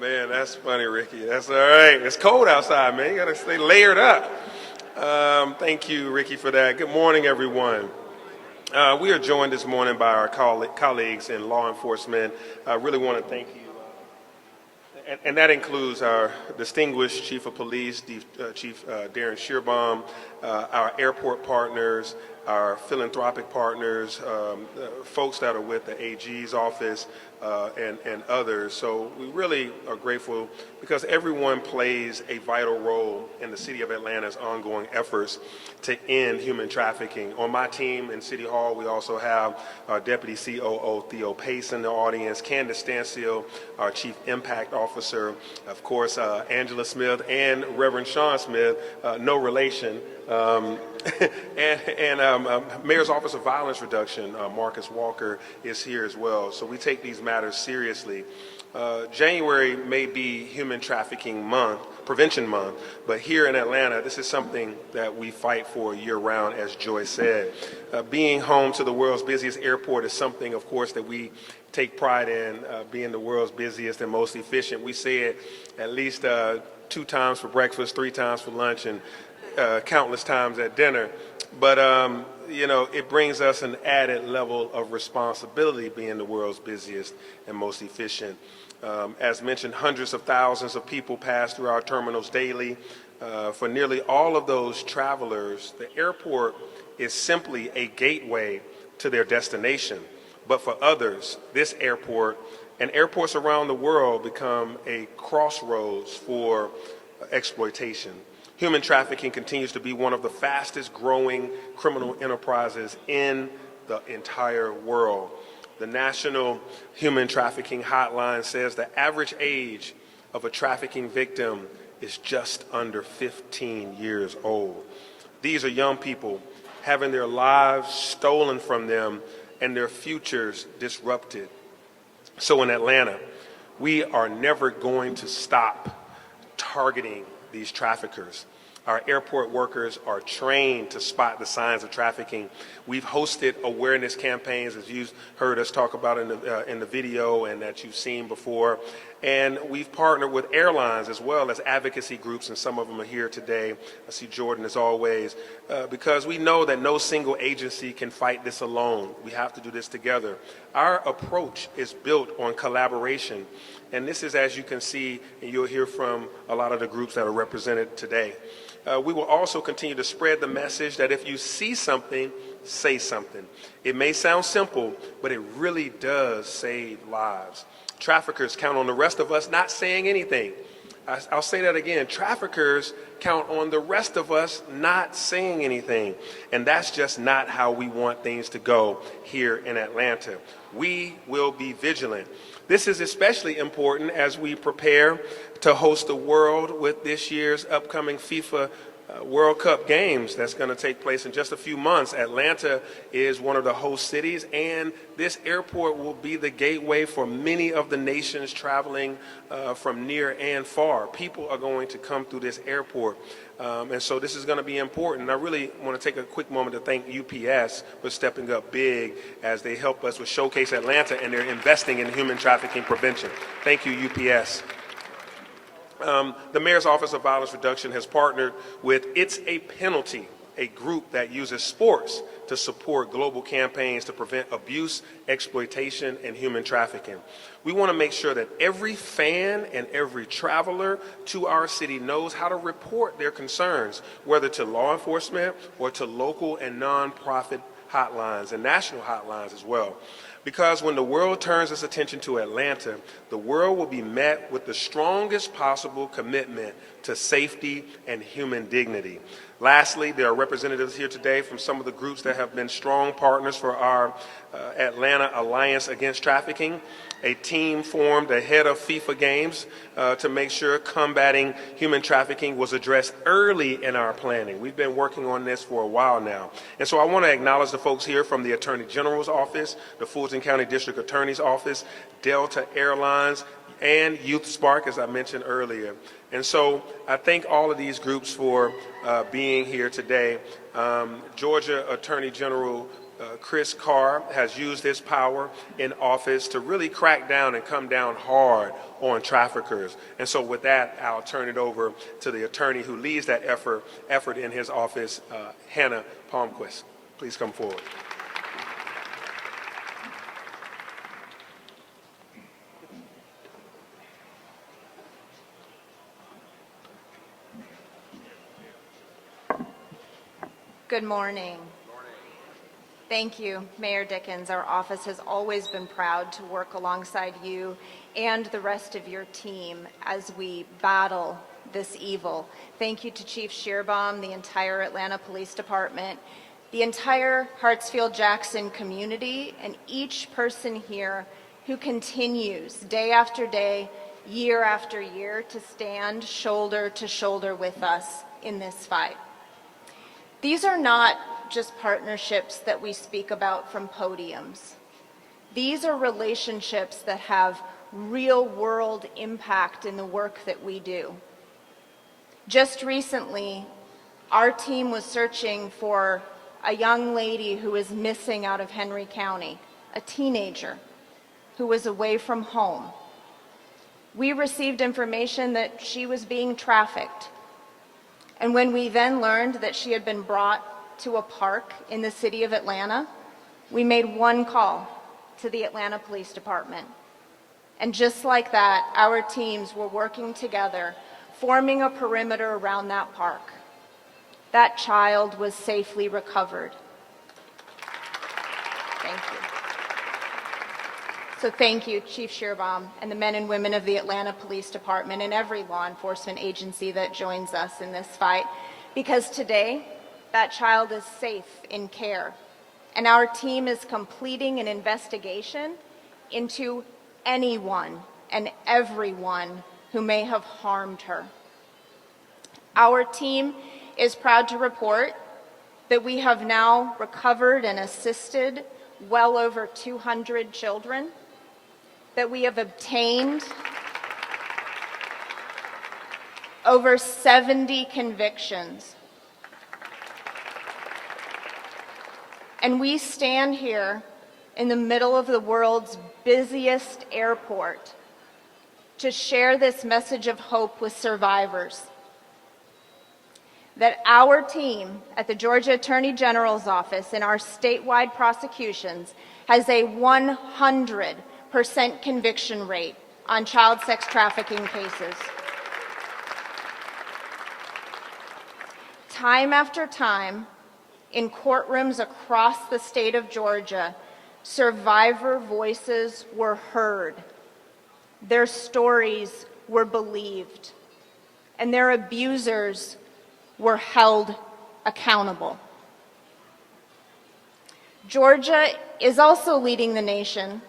man, that's funny, Ricky. That's all right. It's cold outside, man. You got to stay layered up. Thank you, Ricky, for that. Good morning, everyone. We are joined this morning by our colleagues in law enforcement. I really want to thank you. And that includes our distinguished Chief of Police, Chief Darren Shearbaum, our airport partners, our philanthropic partners, folks that are with the AG's office, and others. So we really are grateful because everyone plays a vital role in the City of Atlanta's ongoing efforts to end human trafficking. On my team in City Hall, we also have our Deputy COO, Theo Pace, in the audience, Candace Stansfield, our Chief Impact Officer, of course, Angela Smith, and Reverend Sean Smith, no relation, and Mayor's Office of Violence Reduction, Marcus Walker, is here as well. So we take these matters seriously. January may be Human Trafficking Month, Prevention Month, but here in Atlanta, this is something that we fight for year-round, as Joy said. Being home to the world's busiest airport is something, of course, that we take pride in, being the world's busiest and most efficient. We say it at least 2 times for breakfast, 3 times for lunch, and countless times at dinner. But, it brings us an added level of responsibility being the world's busiest and most efficient. As mentioned, hundreds of thousands of people pass through our terminals daily. For nearly all of those travelers, the airport is simply a gateway to their destination. But for others, this airport and airports around the world become a crossroads for exploitation. Human trafficking continues to be one of the fastest growing criminal enterprises in the entire world. The National Human Trafficking Hotline says the average age of a trafficking victim is just under 15 years old. These are young people having their lives stolen from them and their futures disrupted. So in Atlanta, we are never going to stop targeting these traffickers. Our airport workers are trained to spot the signs of trafficking. We've hosted awareness campaigns, as you've heard us talk about in the video and that you've seen before. And we've partnered with airlines as well as advocacy groups, and some of them are here today. I see Jordan as always, because we know that no single agency can fight this alone. We have to do this together. Our approach is built on collaboration. And this is, as you can see, and you'll hear from a lot of the groups that are represented today. We will also continue to spread the message that if you see something, say something. It may sound simple, but it really does save lives. Traffickers count on the rest of us not saying anything. I'll say that again. Traffickers count on the rest of us not saying anything. And that's just not how we want things to go here in Atlanta. We will be vigilant. This is especially important as we prepare to host the world with this year's upcoming FIFA World Cup games that's going to take place in just a few months. Atlanta is one of the host cities, and this airport will be the gateway for many of the nations traveling from near and far. People are going to come through this airport, and so this is going to be important. I really want to take a quick moment to thank UPS for stepping up big as they help us with Showcase Atlanta, and they're investing in human trafficking prevention. Thank you, UPS. The Mayor's Office of Violence Reduction has partnered with It's a Penalty, a group that uses sports to support global campaigns to prevent abuse, exploitation, and human trafficking. We want to make sure that every fan and every traveler to our city knows how to report their concerns, whether to law enforcement or to local and nonprofit hotlines and national hotlines as well. Because when the world turns its attention to Atlanta, the world will be met with the strongest possible commitment to safety and human dignity. Lastly, there are representatives here today from some of the groups that have been strong partners for our Atlanta Alliance Against Trafficking, a team formed ahead of FIFA games to make sure combating human trafficking was addressed early in our planning. We've been working on this for a while now. And so I want to acknowledge the folks here from the Attorney General's Office, the Fulton County District Attorney's Office, Delta Airlines, and Youth Spark, as I mentioned earlier. And so I thank all of these groups for being here today. Georgia Attorney General Chris Carr has used his power in office to really crack down and come down hard on traffickers. And so with that, I'll turn it over to the attorney who leads that effort in his office, Hannah Palmquist. Please come forward. Good morning. Thank you, Mayor Dickens. Our office has always been proud to work alongside you and the rest of your team as we battle this evil. Thank you to Chief Shearbaum, the entire Atlanta Police Department, the entire Hartsfield-Jackson community, and each person here who continues day after day, year after year, to stand shoulder to shoulder with us in this fight. These are not just partnerships that we speak about from podiums. These are relationships that have real-world impact in the work that we do. Just recently, our team was searching for a young lady who was missing out of Henry County, a teenager who was away from home. We received information that she was being trafficked. And when we then learned that she had been brought to a park in the city of Atlanta, we made one call to the Atlanta Police Department. And just like that, our teams were working together, forming a perimeter around that park. That child was safely recovered. Thank you. So thank you, Chief Shearbaum, and the men and women of the Atlanta Police Department and every law enforcement agency that joins us in this fight, because today, that child is safe in care, and our team is completing an investigation into anyone and everyone who may have harmed her. Our team is proud to report that we have now recovered and assisted well over 200 children, that we have obtained over 70 convictions. And we stand here in the middle of the world's busiest airport to share this message of hope with survivors. That our team at the Georgia Attorney General's office in our statewide prosecutions has a 100% conviction rate on child sex trafficking cases. Time after time, in courtrooms across the state of Georgia, survivor voices were heard. Their stories were believed, and their abusers were held accountable. Georgia is also leading the nation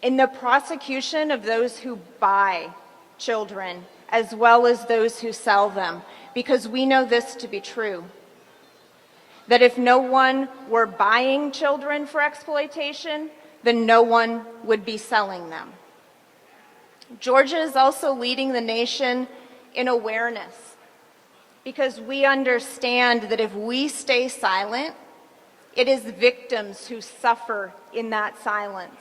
in the prosecution of those who buy children as well as those who sell them, because we know this to be true, that if no one were buying children for exploitation, then no one would be selling them. Georgia is also leading the nation in awareness, because we understand that if we stay silent, it is victims who suffer in that silence.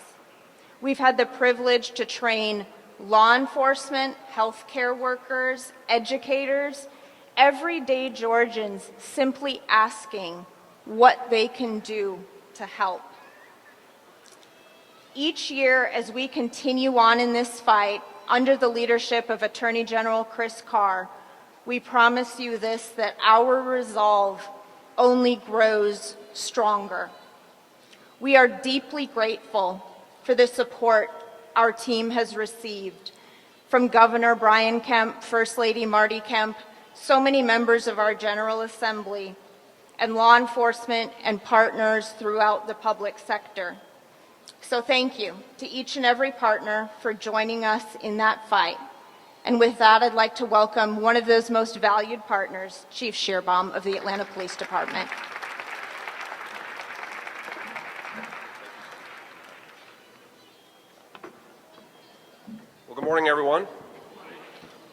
We've had the privilege to train law enforcement, healthcare workers, educators, everyday Georgians simply asking what they can do to help. Each year, as we continue on in this fight, under the leadership of Attorney General Chris Carr, we promise you this, that our resolve only grows stronger. We are deeply grateful for the support our team has received from Governor Brian Kemp, First Lady Marty Kemp, so many members of our General Assembly, and law enforcement and partners throughout the public sector. So thank you to each and every partner for joining us in that fight. And with that, I'd like to welcome one of those most valued partners, Chief Shearbaum of the Atlanta Police Department. Well, good morning, everyone.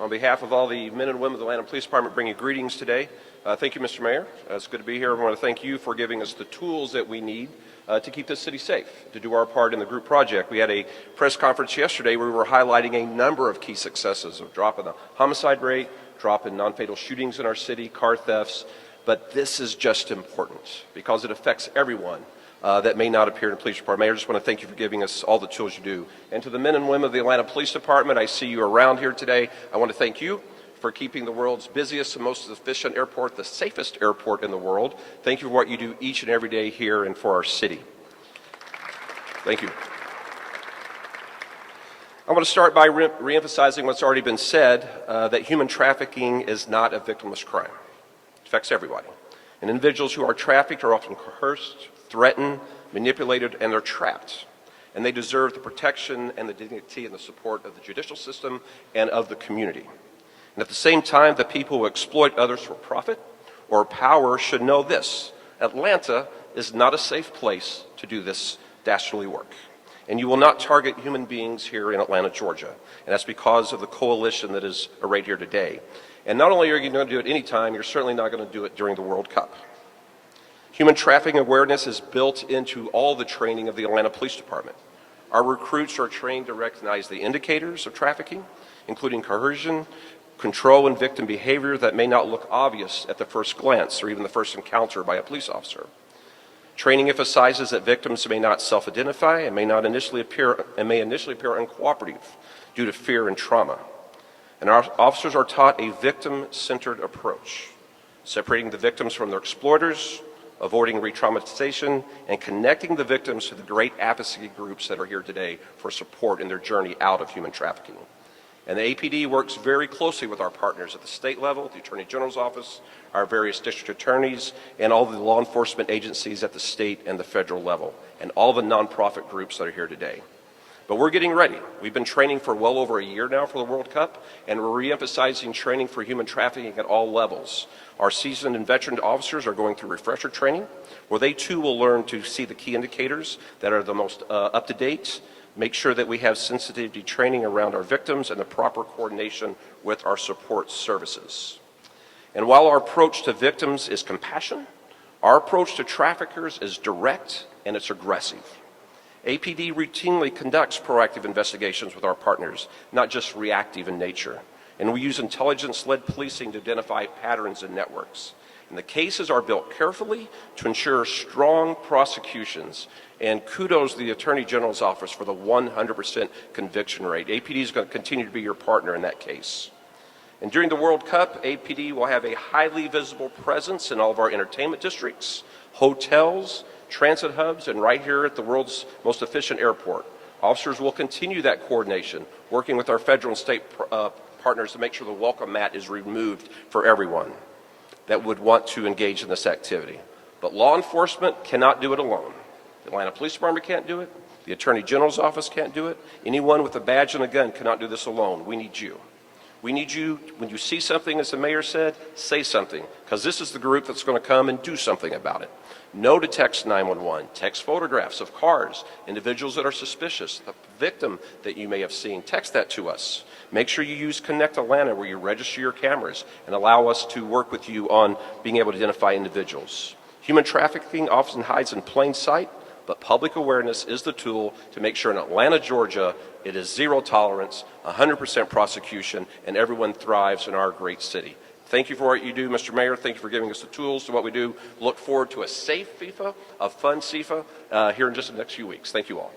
On behalf of all the men and women of the Atlanta Police Department, bring you greetings today. Thank you, Mr. Mayor. It's good to be here. I want to thank you for giving us the tools that we need to keep this city safe, to do our part in the group project. We had a press conference yesterday where we were highlighting a number of key successes, of drop in the homicide rate, drop in non-fatal shootings in our city, car thefts. But this is just important because it affects everyone that may not appear in the police department. Mayor, I just want to thank you for giving us all the tools you do. And to the men and women of the Atlanta Police Department, I see you around here today. I want to thank you for keeping the world's busiest and most efficient airport the safest airport in the world. Thank you for what you do each and every day here and for our city. Thank you. I want to start by reemphasizing what's already been said, that human trafficking is not a victimless crime. It affects everybody. And individuals who are trafficked are often coerced, threatened, manipulated, and they're trapped. And they deserve the protection and the dignity and the support of the judicial system and of the community. And at the same time, the people who exploit others for profit or power should know this: Atlanta is not a safe place to do this dastardly work. And you will not target human beings here in Atlanta, Georgia. And that's because of the coalition that is arrayed here today. And not only are you going to do it anytime, you're certainly not going to do it during the World Cup. Human trafficking awareness is built into all the training of the Atlanta Police Department. Our recruits are trained to recognize the indicators of trafficking, including coercion, control, and victim behavior that may not look obvious at the first glance or even the first encounter by a police officer. Training emphasizes that victims may not self-identify and may initially appear uncooperative due to fear and trauma. And our officers are taught a victim-centered approach, separating the victims from their exploiters, avoiding re-traumatization, and connecting the victims to the great advocacy groups that are here today for support in their journey out of human trafficking. And the APD works very closely with our partners at the state level, the Attorney General's office, our various district attorneys, and all the law enforcement agencies at the state and the federal level, and all the nonprofit groups that are here today. But we're getting ready. We've been training for well over a year now for the World Cup, and we're re-emphasizing training for human trafficking at all levels. Our seasoned and veteran officers are going through refresher training, where they too will learn to see the key indicators that are the most up-to-date, make sure that we have sensitivity training around our victims and the proper coordination with our support services. And while our approach to victims is compassion, our approach to traffickers is direct and it's aggressive. APD routinely conducts proactive investigations with our partners, not just reactive in nature. And we use intelligence-led policing to identify patterns and networks. And the cases are built carefully to ensure strong prosecutions. And kudos to the Attorney General's office for the 100% conviction rate. APD is going to continue to be your partner in that case. And during the World Cup, APD will have a highly visible presence in all of our entertainment districts, hotels, transit hubs, and right here at the world's most efficient airport. Officers will continue that coordination, working with our federal and state partners to make sure the welcome mat is removed for everyone that would want to engage in this activity. But law enforcement cannot do it alone. The Atlanta Police Department can't do it. The Attorney General's office can't do it. Anyone with a badge and a gun cannot do this alone. We need you. We need you, when you see something, as the mayor said, say something, because this is the group that's going to come and do something about it. No to text 911, text photographs of cars, individuals that are suspicious, the victim that you may have seen, text that to us. Make sure you use Connect Atlanta where you register your cameras and allow us to work with you on being able to identify individuals. Human trafficking often hides in plain sight, but public awareness is the tool to make sure in Atlanta, Georgia, it is zero tolerance, 100% prosecution, and everyone thrives in our great city. Thank you for what you do, Mr. Mayor. Thank you for giving us the tools to what we do. Look forward to a safe FIFA, a fun FIFA here in just the next few weeks. Thank you all.